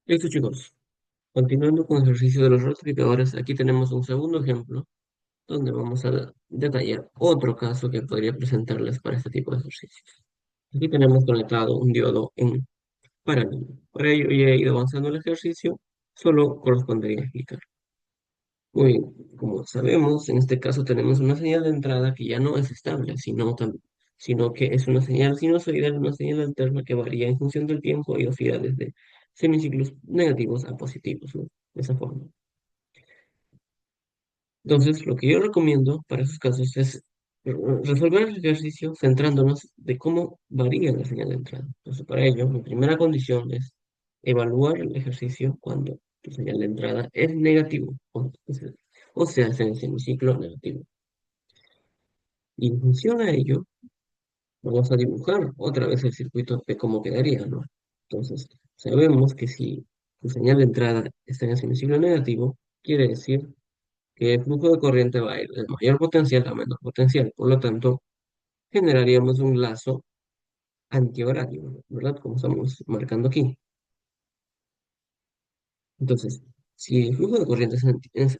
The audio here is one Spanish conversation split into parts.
Listo, chicos. Continuando con el ejercicio de los multiplicadores, aquí tenemos un segundo ejemplo donde vamos a detallar otro caso que podría presentarles para este tipo de ejercicios. Aquí tenemos conectado un diodo en paralelo. Para ello ya he ido avanzando el ejercicio, solo correspondería explicar. Muy bien, como sabemos, en este caso tenemos una señal de entrada que ya no es estable, sino que es una señal sinusoidal, una señal alterna que varía en función del tiempo y oscila desde semiciclos negativos a positivos, ¿no? De esa forma. Entonces, lo que yo recomiendo para esos casos es resolver el ejercicio centrándonos de cómo varía la señal de entrada. Entonces, para ello, mi primera condición es evaluar el ejercicio cuando tu señal de entrada es negativo, o sea, es en el semiciclo negativo. Y en función a ello, vamos a dibujar otra vez el circuito de cómo quedaría, ¿no? Entonces, sabemos que si tu señal de entrada está en el semiciclo negativo, quiere decir que el flujo de corriente va a ir de mayor potencial a menor potencial. Por lo tanto, generaríamos un lazo antihorario, ¿verdad? Como estamos marcando aquí. Entonces, si el flujo de corriente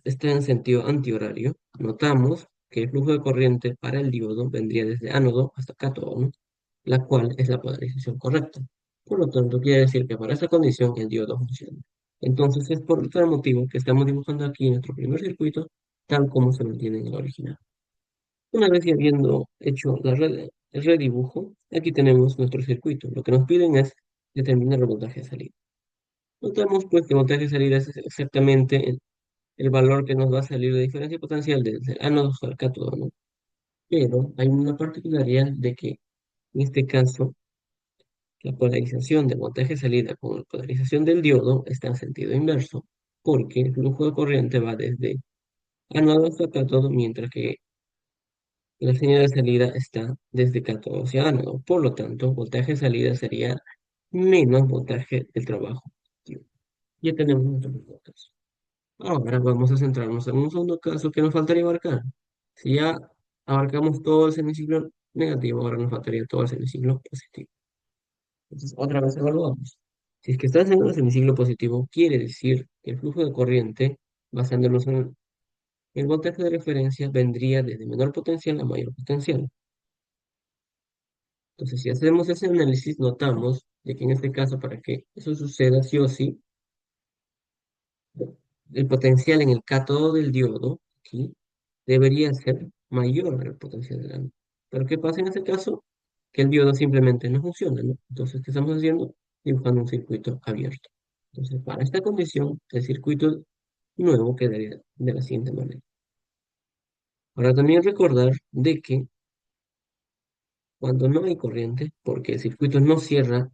está en sentido antihorario, notamos que el flujo de corriente para el diodo vendría desde ánodo hasta cátodo, ¿no? La cual es la polarización correcta. Por lo tanto, quiere decir que para esta condición el diodo funciona. Entonces, es por tal motivo que estamos dibujando aquí nuestro primer circuito, tal como se lo tiene en el original. Una vez ya habiendo hecho el redibujo, aquí tenemos nuestro circuito. Lo que nos piden es determinar el voltaje de salida. Notamos pues que el voltaje de salida es exactamente el valor que nos va a salir de diferencia potencial desde el ánodo hasta el cátodo, ¿no? Pero hay una particularidad de que en este caso la polarización del voltaje de salida con la polarización del diodo está en sentido inverso, porque el flujo de corriente va desde ánodo hasta cátodo, mientras que la señal de salida está desde cátodo hacia ánodo. Por lo tanto, voltaje de salida sería menos voltaje del trabajo. Ya tenemos nuestro primer caso. Ahora vamos a centrarnos en un segundo caso que nos faltaría abarcar. Si ya abarcamos todo el semiciclo negativo, ahora nos faltaría todo el semiciclo positivo. Entonces, otra vez evaluamos. Si es que estás en el semiciclo positivo, quiere decir que el flujo de corriente, basándonos en el voltaje de referencia, vendría desde menor potencial a mayor potencial. Entonces, si hacemos ese análisis, notamos de que en este caso, para que eso suceda sí o sí, el potencial en el cátodo del diodo aquí debería ser mayor al potencial del ánodo. Pero ¿qué pasa en este caso? Que el diodo simplemente no funciona, ¿no? Entonces, ¿qué estamos haciendo? Dibujando un circuito abierto. Entonces, para esta condición, el circuito nuevo quedaría de la siguiente manera. Ahora también recordar de que cuando no hay corriente, porque el circuito no cierra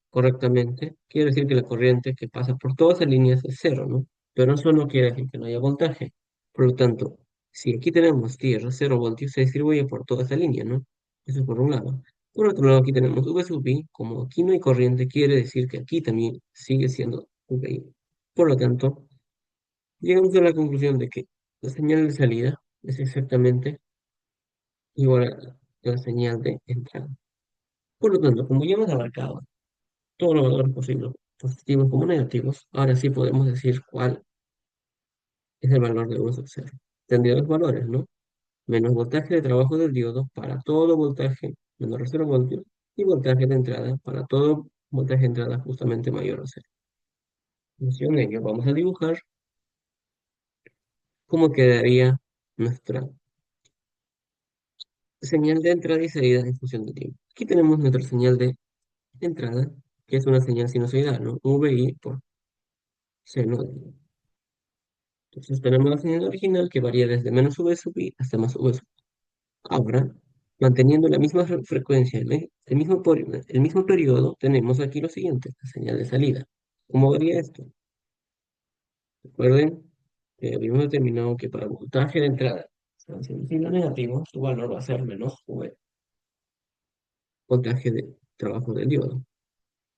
correctamente, quiere decir que la corriente que pasa por todas las líneas es cero, ¿no? Pero eso no quiere decir que no haya voltaje. Por lo tanto, si aquí tenemos tierra, 0 voltios, se distribuye por toda esa línea, ¿no? Eso es por un lado. Por otro lado, aquí tenemos V sub I, como aquí no hay corriente, quiere decir que aquí también sigue siendo VI. Por lo tanto, llegamos a la conclusión de que la señal de salida es exactamente igual a la señal de entrada. Por lo tanto, como ya hemos abarcado todos los valores posibles, positivos como negativos, ahora sí podemos decir cuál es el valor de V sub 0. Tendría dos valores, ¿no? Menos voltaje de trabajo del diodo para todo voltaje menor a 0 voltios y voltaje de entrada para todo voltaje de entrada justamente mayor a 0. En función de ello, vamos a dibujar cómo quedaría nuestra señal de entrada y salida en función del tiempo. Aquí tenemos nuestra señal de entrada, que es una señal sinusoidal, ¿no? VI por seno de I. Entonces tenemos la señal original que varía desde menos V sub I hasta más V sub I. Ahora, manteniendo la misma frecuencia, el mismo periodo, tenemos aquí lo siguiente, la señal de salida. ¿Cómo varía esto? Recuerden que habíamos determinado que para el voltaje de entrada, si signo negativo, su valor va a ser menos V, voltaje de trabajo del diodo.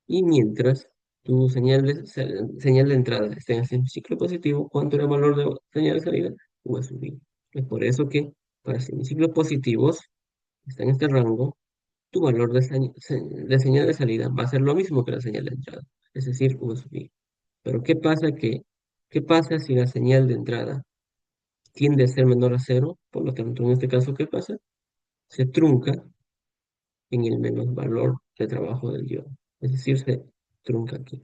Y mientras tu señal de entrada esté en el ciclo positivo, ¿cuánto era el valor de señal de salida? V sub I. Es por eso que para semiciclos positivos, está en este rango, tu valor de señal de salida va a ser lo mismo que la señal de entrada, es decir, V sub I. Pero ¿qué pasa si la señal de entrada tiende a ser menor a cero? Por lo tanto, en este caso, ¿qué pasa? Se trunca en el menos valor de trabajo del diodo. Es decir, se trunca aquí.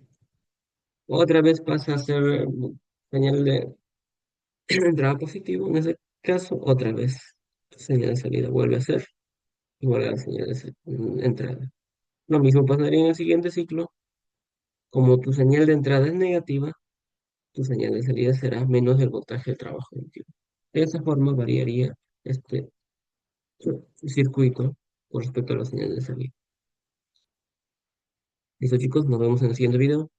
Otra vez pasa a ser señal de entrada positivo. En ese caso, otra vez señal de salida vuelve a ser igual a la señal de entrada. Lo mismo pasaría en el siguiente ciclo. Como tu señal de entrada es negativa, tu señal de salida será menos el voltaje de trabajo del diodo. De esa forma variaría este circuito con respecto a la señal de salida. Listo, chicos, nos vemos en el siguiente video.